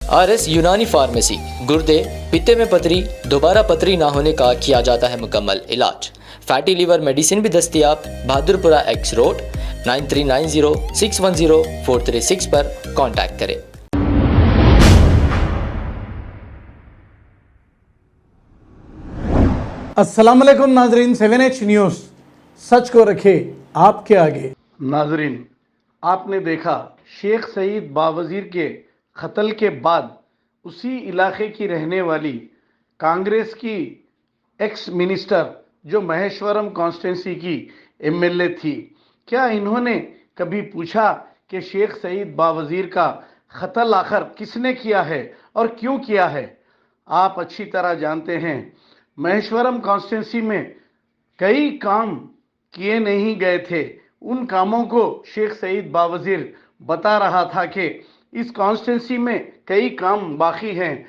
RS यूनानी pharmacy, गुर्दे, पित्ते में पथरी, दोबारा पथरी ना होने का किया जाता है मुकम्मल इलाज। फैटी लीवर मेडिसिन भी दस्तियाब। बहादुरपुरा X रोड 9390610436 पर कांटेक्ट करें। अस्सलाम वालेकुम नाजरीन, 7H न्यूज़ सच को रखे आपके आगे। नाजरीन, आपने देखा शेख सईद बावजीर के कत्ल के बाद उसी इलाके की रहने वाली कांग्रेस की एक्स मिनिस्टर जो महेश्वरम कॉन्स्टिट्यूंसी की MLA थी, क्या इन्होंने कभी पूछा कि शेख सईद बावजीर का कत्ल आखिर किसने किया है और क्यों किया है? आप अच्छी तरह जानते हैं महेश्वरम कॉन्स्टिट्यूंसी में कई काम किए नहीं गए थे। उन कामों को शेख सईद बावजीर बता रहा था कि इस कॉन्स्टिट्यूंसी में कई काम बाकी हैं।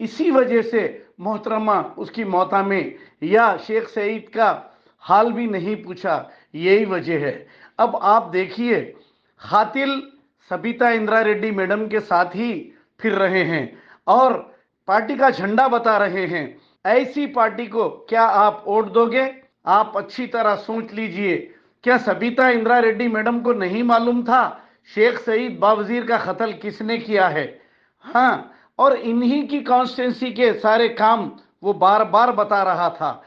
इसी वजह से मोहतरमा उसकी मौता में या शेख सईद का हाल भी नहीं पूछा, यही वजह है। अब आप देखिए, कातिल सबिता इंद्रा रेड्डी मैडम के साथ ही फिर रहे हैं और पार्टी का झंडा बता रहे हैं। ऐसी पार्टी को क्या आप वोट दोगे? आप अच्छी तरह सोच लीजिए। क्या सबिता इंद्रा रेड्डी मैडम को नहीं मालूम था शेख सईद बावजीर का कत्ल किसने किया है? हाँ, और इन्हीं की कॉन्स्टिट्यूंसी के सारे काम वो बार बार बता रहा था।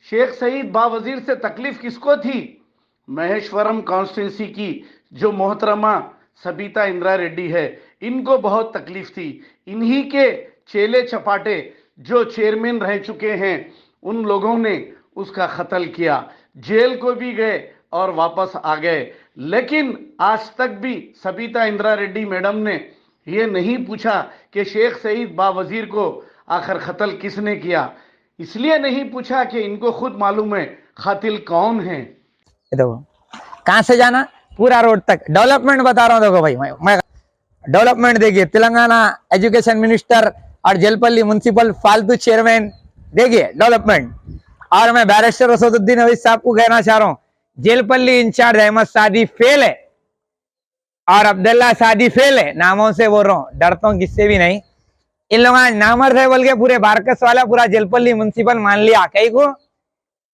शेख सईद बावजीर से तकलीफ किसको थी? महेश्वरम कॉन्स्टिट्यूंसी की जो मोहतरमा सबिता इंद्रा रेड्डी है, इनको बहुत तकलीफ थी। इन्हीं के चेले चपाटे जो चेयरमैन रह चुके हैं, उन लोगों ने उसका कत्ल किया, जेल को भी गए और वापस आ गए। लेकिन आज तक भी सबिता इंद्रा रेड्डी मैडम ने यह नहीं पूछा कि शेख सईद बावजीर को आखिर कत्ल किसने किया। इसलिए नहीं पूछा कि इनको खुद मालूम है कातिल कौन है। देखो कहां से जाना, पूरा रोड तक डेवलपमेंट बता रहा हूँ। देखो भाई, मैं डेवलपमेंट देखिए, तेलंगाना एजुकेशन मिनिस्टर और जेलपल्ली म्युनिसिपल फालतू चेयरमैन, देखिए डेवलपमेंट। और मैं बैरिस्टर असदुद्दीन अवैध साहब को कहना चाह रहा हूँ, जेलपल्ली इंचार्ज अहमद सादी फेल है और अब्दुल्ला सादी फेल है। नामों से बोल रहा हूँ, डरता हूँ किससे भी नहीं। इन लोगों ने नामर्द है बोल के पूरे बारकस वाला पूरा जेलपल्ली म्युनिसिपल मान लिया। कई को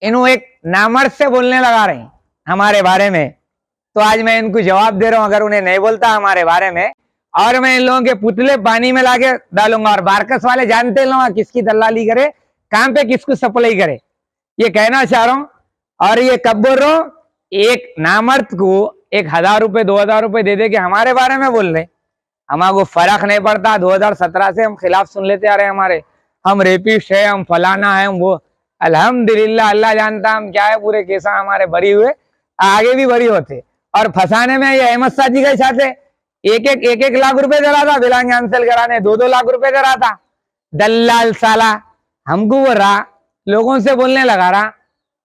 इन्हों एक नामर्द से बोलने लगा रहे हैं हमारे बारे में। तो आज मैं इनको जवाब दे रहा हूँ, अगर उन्हें नहीं बोलता हमारे बारे में और मैं इन लोगों के पुतले पानी में लाके डालूंगा। और बारकस वाले जानते लोग किसकी दलाली करे, कहां पे किसको सप्लाई करे, ये कहना चाह रहा हूं। और ये कब बोल रहा हूं, एक नामर्द को 1000 रुपए 2000 रुपए दे दे के हमारे बारे में बोल रहे, हमारे फर्क नहीं पड़ता। 2017 से हम खिलाफ सुन लेते आ रहे हैं हमारे, हम रेपिस्ट है, हम फलाना है, हम वो। अल्हम्दुलिल्लाह, अल्लाह जानता हम क्या है, पूरे केसा हमारे बरी हुए, आगे भी बरी होते। और फंसाने में ये अहमद सादी के साथ एक लाख रुपए दे रहा था बिलांग कैंसिल कराने, 2 लाख रुपए दे रहा था। दल्लाल साला हमको बोल रहा, लोगों से बोलने लगा रहा।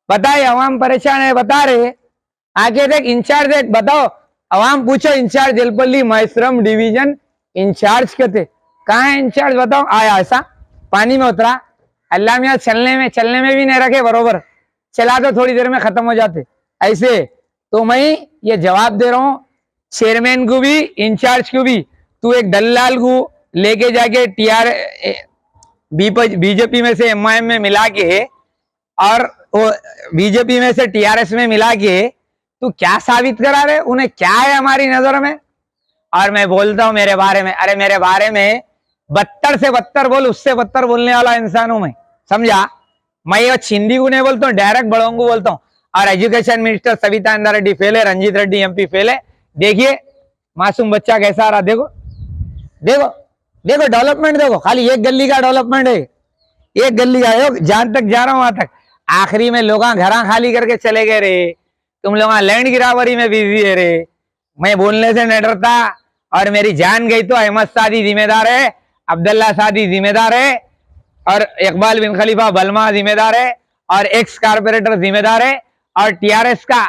बताइए, अवाम परेशान है, बता रहे। आगे देख, इंचार्ज देख, बताओ, अवाम पूछो इंचार्ज जेलपल्ली महेश्वरम डिवीजन इंचार्ज के थे, कहाँ है इंचार्ज बताओ? आया ऐसा पानी में उतरा, अल्लाह मियाँ चलने में भी नहीं रखे, बरोबर चला तो थोड़ी देर में खत्म हो जाते ऐसे। तो मैं ये जवाब दे रहा हूँ चेयरमैन को भी, इंचार्ज को भी, तू एक दल्लाल को लेके जाके बीजेपी में से MIM में मिला के और बीजेपी में से TRS में मिला के तू क्या साबित करा रहे? उन्हें क्या है हमारी नजर में? और मैं बोलता हूं मेरे बारे में, अरे मेरे बारे में बदतर से बदतर बोल, उससे बदतर बोलने वाला इंसान हूं मैं, समझा? मैं ये छिंदी को नहीं बोलता हूँ, डायरेक्ट बड़ों को बोलता हूँ। और education minister Sabita Indira Reddy fail है, रंजीत रेड्डी MP फेल है। देखिए मासूम बच्चा कैसा आ रहा, देखो देखो देखो, डेवलपमेंट देखो, खाली एक गली का डेवलपमेंट है, एक गली का, जहां तक जा रहा हूं वहां तक। आखिरी में लोग घर खाली करके चले गए रे, तुम लोग लैंड गिरावरी में बिजी है रे। मैं बोलने से नहीं डरता और मेरी जान गई तो अहमद सादी जिम्मेदार है, अब्दुल्ला सादी जिम्मेदार है, और इकबाल बिन खलीफा बलमा जिम्मेदार है, और एक्स कारपोरेटर जिम्मेदार है, और TRS का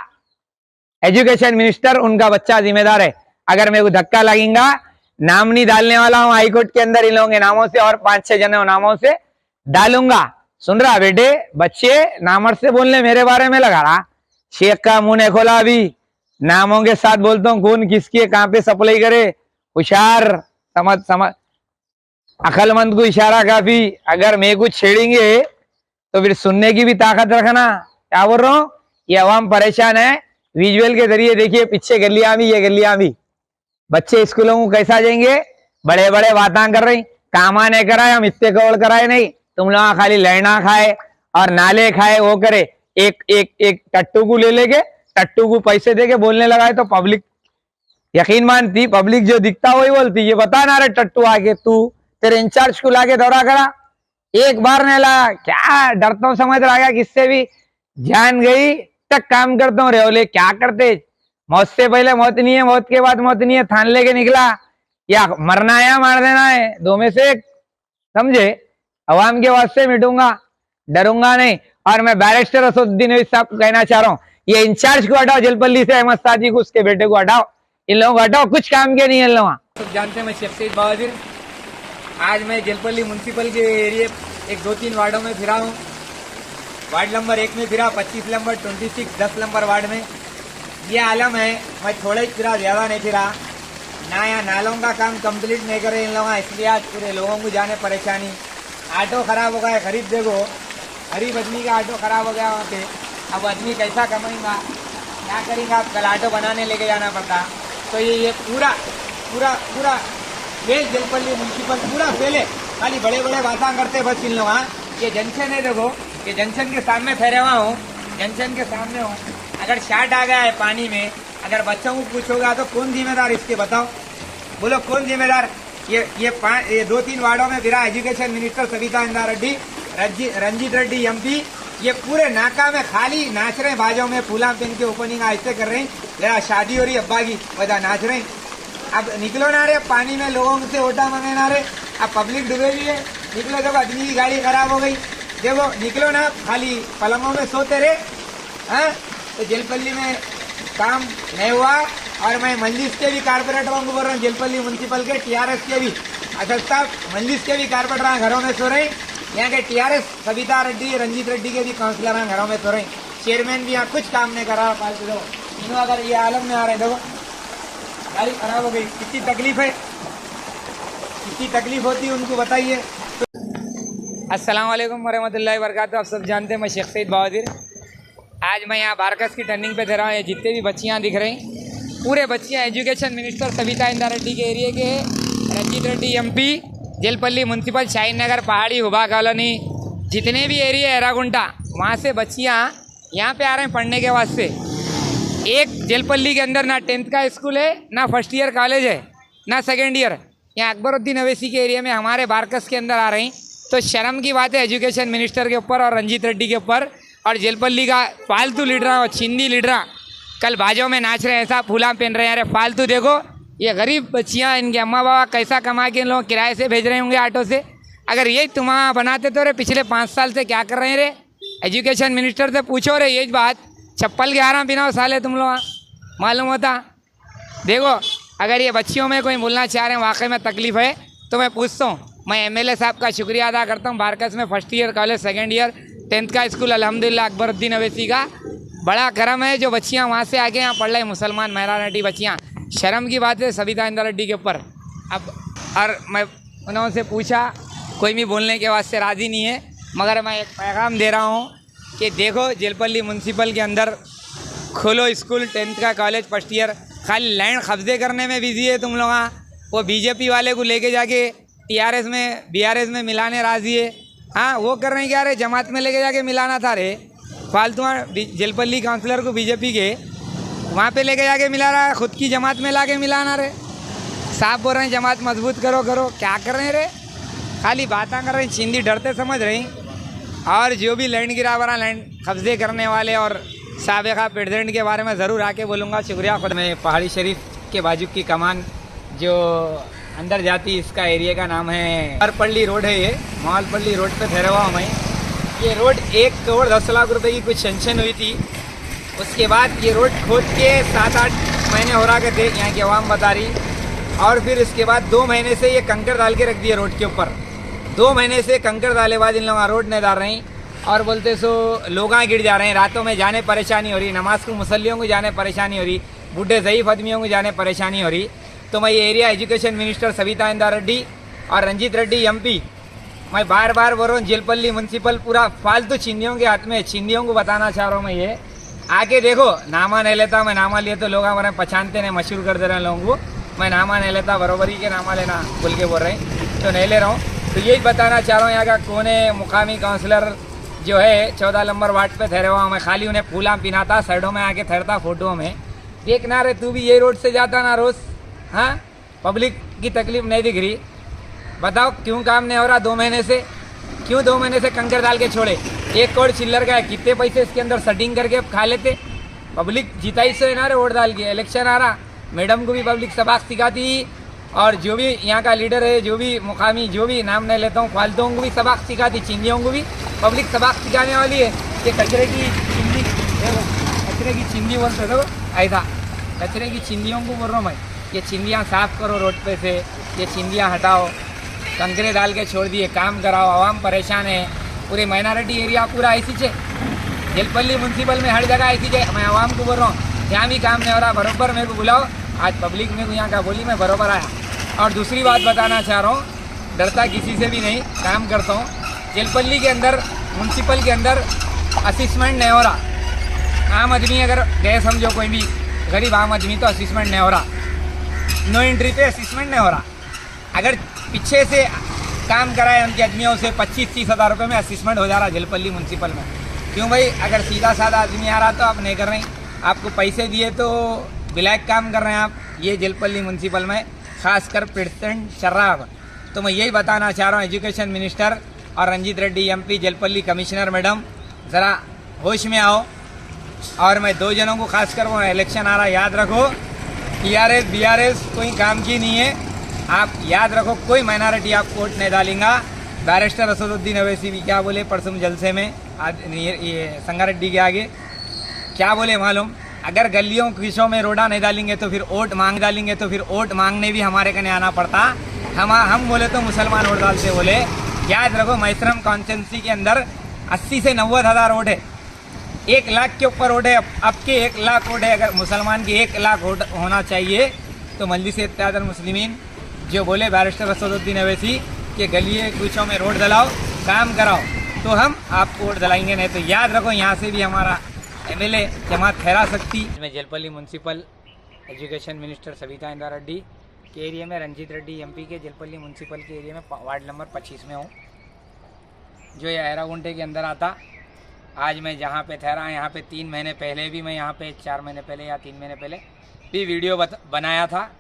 एजुकेशन मिनिस्टर उनका बच्चा जिम्मेदार है। अगर मेरे को धक्का लगेगा, नाम नहीं डालने वाला हूं हाईकोर्ट के अंदर इन लोगों के नामों से और 5-6 जने नामों से डालूंगा। सुन रहा बेटे, बच्चे नामर से बोलने मेरे बारे में लगा रहा। शेख का मुंह ने खोला, अभी नामों के साथ बोलता हूँ, कौन किसकी कहां पे सप्लाई करे, होशियार, समझ अक्लमंद को इशारा काफी, अगर मैं कुछ छेड़ेंगे तो फिर सुनने की भी ताकत रखना। क्या बोल रहा हूँ, ये अवाम परेशान है। विजुअल के जरिए देखिए पीछे गलियां भी, ये गलियां भी, बच्चे स्कूलों को कैसा जाएंगे, बड़े बड़े बातें कर रही, कामा नहीं कराए, हम इतने कौड़ कराए नहीं, तुम लोग खाली लड़ना खाए और नाले खाए वो करे। एक एक एक टट्टू को ले लेके, टट्टू को पैसे देके बोलने लगाए तो पब्लिक यकीन मानती, पब्लिक जो दिखता वही बोलती। ये बता ना रे टट्टू आके तू तेरे इंचार्ज को लाके दौरा करा, एक बार नहीं ला, क्या डरता हूँ समझ रहा, किससे भी जान गई तक काम करता हूँ। रेवले क्या करते, मौत से पहले मौत नहीं है, मौत के बाद मौत नहीं है, थान लेके निकला, या मरना है या मार देना है, दो में से एक, समझे। अवाम के वास्ते मिटूंगा, डरूंगा नहीं। और मैं बैरिस्टर असदुद्दीन ओवैसी साहब को कहना चाह रहा हूँ, ये इंचार्ज को हटाओ, जलपल्ली से अहमद साजी को, उसके बेटे को हटाओ, इन लोगों को हटाओ, कुछ काम के नहीं है इन लोग। सब जानते हैं मैं शेख सईद बावजीर। आज मैं जलपल्ली म्यूनसिपल के एरिए एक 2-3 वार्डों में फिरा हूँ। वार्ड नंबर 1 में फिरा, 25 नंबर, 26, 10 नंबर वार्ड में। ये आलम है, मैं थोड़ा ही फिरा, ज्यादा नहीं फिरा ना। यहाँ नालों का काम कंप्लीट नहीं करे इन लोगों, इसलिए आज पूरे लोगों को जाने परेशानी। ऑटो खराब हो गया, खरीद देखो, गरीब आदमी का ऑटो खराब हो गया वहाँ पे। अब आदमी कैसा कमाएगा, क्या करेंगे, आप कल ऑटो बनाने लेके जाना पड़ता। तो ये पूरा पूरा पूरा फेल, जलपल्ली म्यूनसिपल पूरा फेल है। खाली बड़े बड़े बातें करते बस इन लोग। ये जंक्शन है देखो, ये जंक्शन के सामने ठहरे हुआ हूँ, जंक्शन के सामने हूँ। अगर शार्ट आ गया है पानी में, अगर बच्चों को पूछोगा तो कौन जिम्मेदार इसके, बताओ, बोलो कौन जिम्मेदार। ये 2-3 वार्डों में फिरा, education minister Savita Indra Reddy, Ranjit Reddy MP, ये पूरे नाका में खाली नाच रहे, बाजों में फूला पहन के ओपनिंग ऐसे कर रहे हैं, जरा शादी हो रही अब्बा की, बता नाच रहे हैं। अब निकलो ना रे, पानी में लोगों से ओटा मंगे ना रे, अब पब्लिक डूबेगी है, निकलो। देखो आदमी की गाड़ी खराब हो गई, देखो निकलो ना, खाली पलंगों में सोते रहे। हाँ, तो जलपल्ली में काम नहीं हुआ। और मैं मंजिस के भी कारपोरेटरों को बोल रहा हूँ, जलपल्ली म्यूनसिपल के, टीआरएस के भी, असल साहब मंजिस के भी कारपोरेटर घरों में सो रहे हैं। यहाँ के टीआरएस सविता रेड्डी, रंजीत रेड्डी के भी काउंसिलर हैं घरों में सो रहे हैं। चेयरमैन भी यहाँ कुछ काम नहीं कर रहा फालतू। देखो इन्हों अगर ये आलम में आ रहे, देखो गाड़ी खराब हो गई, कितनी तकलीफ है, कितनी तकलीफ होती है उनको बताइए। अस्सलाम वालेकुम वरहमतुल्लाहि वबरकातुहू। आप सब जानते हैं मैं शेख सईद बावजीर। आज मैं यहाँ बारकस की टर्निंग पे दे रहा हूँ। ये जितने भी बच्चियाँ दिख रही, पूरे बच्चियाँ एजुकेशन मिनिस्टर सविता इंद्रा रेड्डी के एरिए के, रंजीत रेड्डी एमपी, जलपल्ली म्यूनसिपल, शाहीन नगर, पहाड़ी, हुबा कॉलोनी, जितने भी एरिया है एरागुंटा, वहाँ से बच्चियाँ यहाँ पे आ रहे हैं पढ़ने के वास्ते। एक जलपल्ली के अंदर ना 10th का स्कूल है, ना फर्स्ट ईयर कॉलेज है, ना सेकेंड ईयर। यहाँ अकबरुद्दीन ओवैसी के एरिया में हमारे बारकस के अंदर आ रही, तो शर्म की बात है एजुकेशन मिनिस्टर के ऊपर और रंजीत रेड्डी के ऊपर। और जलपल्ली का फालतू लीडरा और छिंदी लीडरा कल बाजों में नाच रहे हैं, ऐसा फूला पहन रहे हैं। अरे फालतू देखो, ये गरीब बच्चियाँ, इनके अम्मा बाबा कैसा कमा के इन लोग किराए से भेज रहे होंगे ऑटो से। अगर यही तुम्हारा बनाते तो रे पिछले 5 साल से क्या कर रहे हैं रे, एजुकेशन मिनिस्टर से पूछो रे यही बात। चप्पल के आराम बिना साले तुम लोग, मालूम होता। देखो अगर ये बच्चियों में कोई बोलना चाह रहे हैं वाकई में तकलीफ़ है तो मैं पूछता हूँ। मैं एमएलए साहब का शुक्रिया अदा करता हूँ। बारकस में first year college, second year, 10th का स्कूल अल्हम्दुलिल्लाह अकबरुद्दीन ओवैसी का बड़ा करम है जो बच्चियाँ वहाँ से आके यहाँ पढ़ रही, मुसलमान माइनॉरिटी बच्चियाँ। शर्म की बात है सविता इंद्रा रेड्डी के ऊपर। अब और मैं उन्होंने पूछा, कोई भी बोलने के वास्ते राज़ी नहीं है, मगर मैं एक पैगाम दे रहा हूँ कि देखो जलपल्ली म्यूनसिपल के अंदर खोलो स्कूल, 10th का कॉलेज, फर्स्ट ईयर। खाली लैंड कब्जे करने में बिजी है तुम लोग। वो बीजेपी वाले को लेके जाके टीआरएस में, बीआरएस में मिलाने राजी है। हाँ, वो कर रहे हैं क्या रे, जमात में लेके जाके मिलाना था रे। फालतू जलपल्ली काउंसलर को बीजेपी के वहाँ पे लेके जाके मिला रहा है, खुद की जमात में ला के मिलाना रे। साहब बोल रहे हैं जमात मजबूत करो करो, क्या कर रहे हैं रे, खाली बातें कर रहे हैं, छिंदी डरते समझ रही। और जो भी लैंड गिरावरा, लैंड कब्जे करने वाले और साबिका प्रेसिडेंट के बारे में ज़रूर आके बोलूँगा। शुक्रिया। खुद में पहाड़ी शरीफ के बाजू की कमान जो अंदर जाती, इसका एरिया का नाम है मालपल्ली रोड है। ये मालपल्ली रोड पे ठहरा हुआ मैं। ये रोड 1 करोड़ 10 लाख रुपए की कुछ सेंक्शन हुई थी। उसके बाद ये रोड खोद के 7-8 महीने हो रहा के थे, यहाँ की आवाम बता रही। और फिर इसके बाद 2 महीने से ये कंकर डाल के रख दिए रोड के ऊपर। 2 महीने से कंकर डाले बाद इन लोग रोड नहीं डाल रहे और बोलते सो लोग गिर जा रहे हैं, रातों में जाने परेशानी हो रही, नमाज को मुसल्लियों को जाने परेशानी हो रही, बूढ़े ज़ईफ़ आदमियों को जाने परेशानी हो रही। तो मैं ये area education minister Savita Indra Reddy और रंजीत रेड्डी एमपी, मैं बार बार बोल रहा हूँ जेलपल्ली म्यूनसिपल पूरा फालतू चिंदियों के हाथ में। चिंदियों को बताना चाह रहा हूँ मैं, ये आके देखो, नामा नहीं लेता मैं, नामा लिए तो लोग हमारे पहचानते नहीं, मशहूर कर दे रहे हैं लोगों को। मैं नामा नहीं लेता, बरोबरी के नामा लेना बोल के बोल रहे हैं, तो नहीं ले रहा हूँ। तो यही बताना चाह रहा हूँ, यहाँ का कौन है मुकामी काउंसलर जो है 14 नंबर वार्ड पे ठहरे हुआ, मैं खाली उन्हें फूला पिनाता, साइडों में आके ठहरता फोटो में। देखना रे तू भी ये रोड से जाता ना रोज, हाँ पब्लिक की तकलीफ नहीं दिख रही? बताओ क्यों काम नहीं हो रहा 2 महीने से? क्यों 2 महीने से कंकर डाल के छोड़े? 1 करोड़ चिल्लर का है, कितने पैसे इसके अंदर सेटिंग करके खा लेते? पब्लिक जीता ही से ना रे वोट डाल के। इलेक्शन आ रहा, मैडम को भी पब्लिक सबक सिखाती, और जो भी यहाँ का लीडर है, जो भी मुकामी, जो भी नाम नहीं लेता हूँ, फालतुओं को भी सबक सिखाती, चिंदियों को भी पब्लिक सबक सिखाने वाली है। ये कचरे की चिंदी, कचरे की चिंदी बोलते तो ऐसा, कचरे की चिंदियों को बोल रहा हूँ मैं, ये चिंदियाँ साफ करो रोड पे से, ये चिंदियाँ हटाओ, कंकरे डाल के छोड़ दिए, काम कराओ, आवाम परेशान है। पूरे माइनॉरिटी एरिया पूरा ऐसी है, जेलपल्ली म्यूनसिपल में हर जगह ऐसी है। मैं आवाम को बोल रहा हूँ, यहाँ भी काम नहीं हो रहा, बरोबर मेरे को बुलाओ। आज पब्लिक मेरे को यहाँ का बोली, मैं बरोबर आया। और दूसरी बात बताना चाह रहा हूँ, डरता किसी से भी नहीं, काम करता हूँ। जेलपल्ली के अंदर, म्यूनसिपल के अंदर असिस्मेंट नहीं हो रहा। आम आदमी अगर गए समझो, कोई भी गरीब आम आदमी, तो असिस्मेंट नहीं हो रहा, नो एंट्री पे असिस्मेंट नहीं हो रहा। अगर पीछे से काम कराए उनके आदमियों से 25-30 हज़ार रुपये में असिस्मेंट हो जा रहा जेलपल्ली म्यूनसिपल में। क्यों भाई? अगर सीधा साधा आदमी आ रहा तो आप नहीं कर रहे हैं, आपको पैसे दिए तो ब्लैक काम कर रहे हैं आप। ये जेलपल्ली म्यूनसिपल में खासकर पेटेंट चल रहा है। तो मैं यही बताना चाह रहा हूँ, एजुकेशन मिनिस्टर और Ranjit Reddy MP, Jalpally commissioner madam, ज़रा होश में आओ। और मैं 2 जनों को खासकर, वो इलेक्शन आ रहा, याद रखो, टीआरएस बीआरएस कोई काम की नहीं है। आप याद रखो, कोई माइनॉरिटी आप वोट नहीं डालेंगा। बैरिस्टर असदुद्दीन अवैसी भी क्या बोले परसों जलसे में, ये संगारेड्डी के आगे क्या बोले मालूम? अगर गलियों किसों में रोडा नहीं डालेंगे तो फिर वोट मांग डालेंगे, तो फिर वोट मांगने भी हमारे कने आना पड़ता। हम बोले तो मुसलमान वोट डालते बोले। याद रखो, मैसरम कॉन्स्टिट्यूंसी के अंदर 80 से 90 हज़ार वोट है, 1 लाख के ऊपर वोट है। अब के 1 लाख वोट है, अगर मुसलमान की 1 लाख वोट होना चाहिए तो मजलिस इत्तेहादुल मुस्लिमीन जो बोले बैरिस्टर असदुद्दीन अवैसी कि गलियों कुछों में रोड डलाओ, काम कराओ, तो हम आपको वोट दिलाएंगे। नहीं तो याद रखो, यहाँ से भी हमारा एमएलए जमात ठहरा सकती। मैं Jalpally municipal education minister Sabitha Indira Reddy के एरिया में, रंजीत रेड्डी एमपी के जेलपल्ली म्यूनसिपल के एरिया में वार्ड नंबर 25 में हूँ, जो ये एरागुंटे के अंदर आता। आज मैं जहाँ पे ठहरा, यहाँ पे 3 महीने पहले भी मैं यहाँ पे 4 महीने पहले या 3 महीने पहले भी वीडियो बनाया था।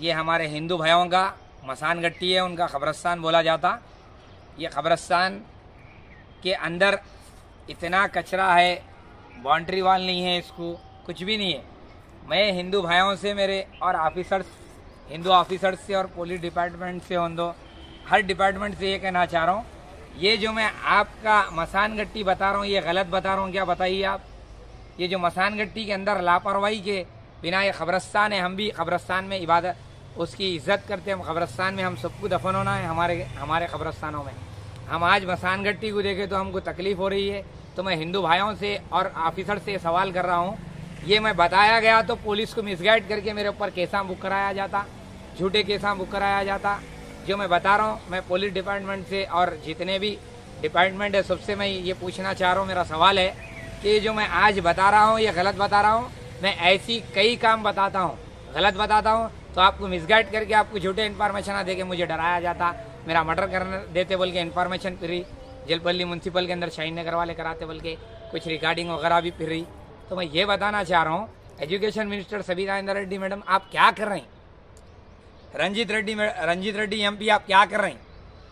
ये हमारे हिंदू भाइयों का मसान गट्टी है, उनका कब्रस्तान बोला जाता। ये कब्रस्तान के अंदर इतना कचरा है, बाउंड्री वाल नहीं है, इसको कुछ भी नहीं है। मैं हिंदू भाइयों से, मेरे और ऑफिसर्स, हिंदू ऑफिसर्स से और पुलिस डिपार्टमेंट से, हर डिपार्टमेंट से ये कहना चाह रहा हूँ, ये जो मैं आपका मसान गट्टी बता रहा हूँ, ये गलत बता रहा हूँ क्या? बताइए आप। ये जो मसान गट्टी के अंदर लापरवाही के बिना, ये कब्रस्तान है, हम भी कब्रस्तान में इबादत, उसकी इज्जत करते हैं। कब्रस्तान में हम सबको दफन होना है, हमारे कब्रस्तानों में। हम आज मसान गट्टी को देखे तो हमको तकलीफ़ हो रही है। तो मैं हिंदू भाइयों से और ऑफिसर से सवाल कर रहा हूँ, ये मैं बताया गया तो पुलिस को मिसगाइड करके मेरे ऊपर केसा बुक कराया जाता, झूठे केसा बुक कराया जाता। जो मैं बता रहा हूँ, मैं पुलिस डिपार्टमेंट से और जितने भी डिपार्टमेंट है सबसे मैं ये पूछना चाह रहा हूँ, मेरा सवाल है कि जो मैं आज बता रहा हूँ ये गलत बता रहा हूँ? मैं ऐसी कई काम बताता हूँ, गलत बताता हूँ, तो आपको मिसगाइड करके आपको झूठे इन्फॉर्मेशन दे के मुझे डराया जाता, मेरा मर्डर करने देते बोल के इन्फॉर्मेशन फिर रही, जेलपल्ली म्यूनसिपल के अंदर शाहीन नगर वाले कराते बोल के कुछ रिकॉर्डिंग वगैरह भी फिर रही। तो मैं ये बताना चाह रहा हूँ, education minister Sabitha Indira Reddy madam, आप क्या कर रहे हैं? रंजीत रेड्डी एमपी आप क्या कर रहे हैं?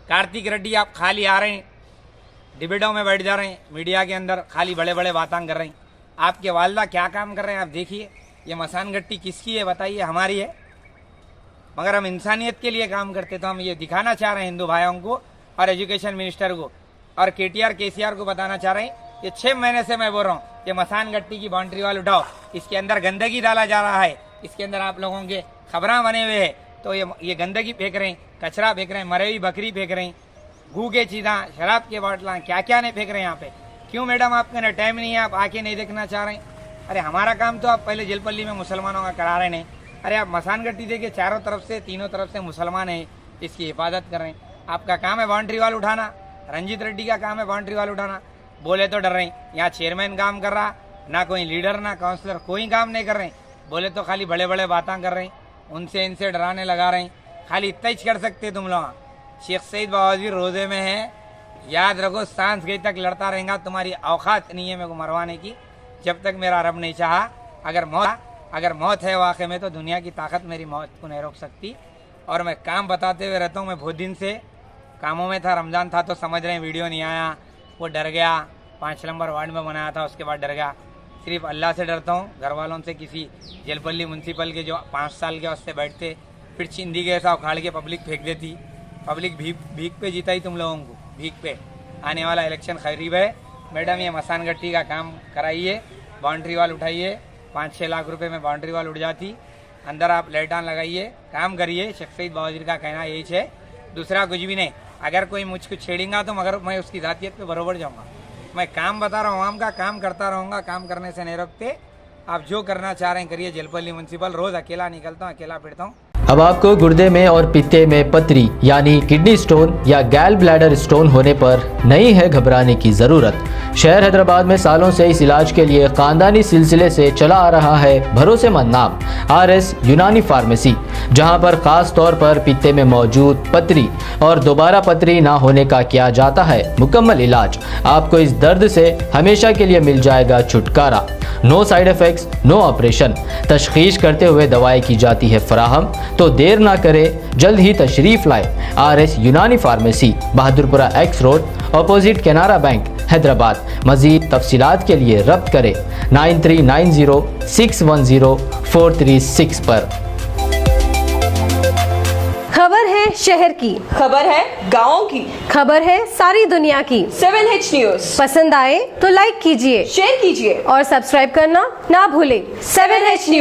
कार्तिक रेड्डी आप खाली आ रहे हैं, डिबेटों में बैठ जा रहे हैं, मीडिया के अंदर खाली बड़े बड़े बातें कर रहे हैं। आपके वालदा क्या काम कर रहे हैं आप देखिए। ये मसान गट्टी किसकी है बताइए? हमारी है, मगर हम इंसानियत के लिए काम करते। तो हम ये दिखाना चाह रहे हैं हिंदू भाइयों को और एजुकेशन मिनिस्टर को और केसीआर को बताना चाह रहे हैं, ये 6 महीने से मैं बोल रहा हूँ, ये मसान गट्टी की बाउंड्री वाल उठाओ, इसके अंदर गंदगी डाला जा रहा है, इसके अंदर आप लोगों के खबरें बने हुए हैं, तो ये गंदगी फेंक रहे हैं, कचरा फेंक रहे हैं, मरे हुई बकरी फेंक रहे हैं, गू के चीज़ा, शराब के बाटला, क्या क्या नहीं फेंक रहे हैं यहाँ पे। क्यों मैडम आपके ना टाइम नहीं है, आप आके नहीं देखना चाह रहे हैं? अरे हमारा काम तो आप पहले जेलपल्ली में मुसलमानों का करा रहे नहीं। अरे आप मसान गट्टी देखिए, चारों तरफ से, तीनों तरफ से मुसलमान है, इसकी हिफाजत कर रहे हैं। आपका काम है बाउंड्री वाल उठाना, रंजीत रेड्डी का काम है बाउंड्री वाल उठाना। बोले तो डर रहे हैं, यहाँ चेयरमैन काम कर रहा, ना कोई लीडर ना काउंसलर, कोई काम नहीं कर रहे हैं। बोले तो खाली बड़े बड़े बातें कर रहे हैं, उनसे इनसे डराने लगा रहे हैं। खाली इतना ही कर सकते तुम लोग। शेख सईद बावजीर रोजे में है, याद रखो सांस गई तक लड़ता रहेगा, तुम्हारी औकात नहीं है मेरे को मरवाने की, जब तक मेरा रब नहीं चाहा। अगर मौत है वाकई में, तो दुनिया की ताकत मेरी मौत को नहीं रोक सकती। और मैं काम बताते हुए रहता हूँ, मैं बहुत दिन से कामों में था, रमज़ान था तो समझ रहे हैं, वीडियो नहीं आया, वो डर गया। 5 नंबर वार्ड में बनाया था, उसके बाद डर गया। सिर्फ अल्लाह से डरता हूँ, घर वालों से, किसी जेलपल्ली म्यूनसिपल के जो 5 साल के उससे बैठते, फिर चिंदी के ऐसा उखाड़ के पब्लिक फेंक देती। पब्लिक भीख पे जीता ही तुम लोगों को, भीख पे। आने वाला इलेक्शन करीब है, मैडम ये मसान गट्टी का काम कराइए, बाउंड्री वाल उठाइए। 5-6 लाख रुपए में बाउंड्री वाल उड़ जाती। अंदर आप लाइटान लगाइए, काम करिए। शेख सईद बावजीर का कहना यही है, दूसरा कुछ भी नहीं। अगर कोई मुझको छेड़ेगा तो मगर मैं उसकी जातियत पे बरोबर जाऊँगा। मैं काम बता रहा हूँ, आम का काम करता रहूँगा, काम करने से नहीं रोकते। आप जो करना चाह रहे हैं करिए। जेलपल्ली म्यूनसिपल रोज़ अकेला निकलता हूँ, अकेला फिरता हूँ। अब आपको गुर्दे में और पित्ते में पथरी यानी किडनी स्टोन या गैल ब्लैडर स्टोन होने पर नहीं है घबराने की ज़रूरत। शहर हैदराबाद में सालों से इस इलाज के लिए ख़ानदानी सिलसिले से चला आ रहा है भरोसेमंद नाम RS यूनानी फार्मेसी, जहां पर ख़ास तौर पर पित्ते में मौजूद पथरी और दोबारा पथरी ना होने का किया जाता है मुकम्मल इलाज। आपको इस दर्द से हमेशा के लिए मिल जाएगा छुटकारा। No side effects, no operation, तशखीस करते हुए दवाएं की जाती है फराहम। तो देर ना करें, जल्द ही तशरीफ़ लाए RS यूनानी pharmacy, Bahadurpura X road, opposite Canara bank, Hyderabad. मज़ीद तफसीलात के लिए रब्त करें 9390610436 पर। खबर है शहर की, खबर है गाँव की, खबर है सारी दुनिया की। 7H न्यूज पसंद आए तो लाइक कीजिए, शेयर कीजिए और सब्सक्राइब करना ना भूलें। 7H news.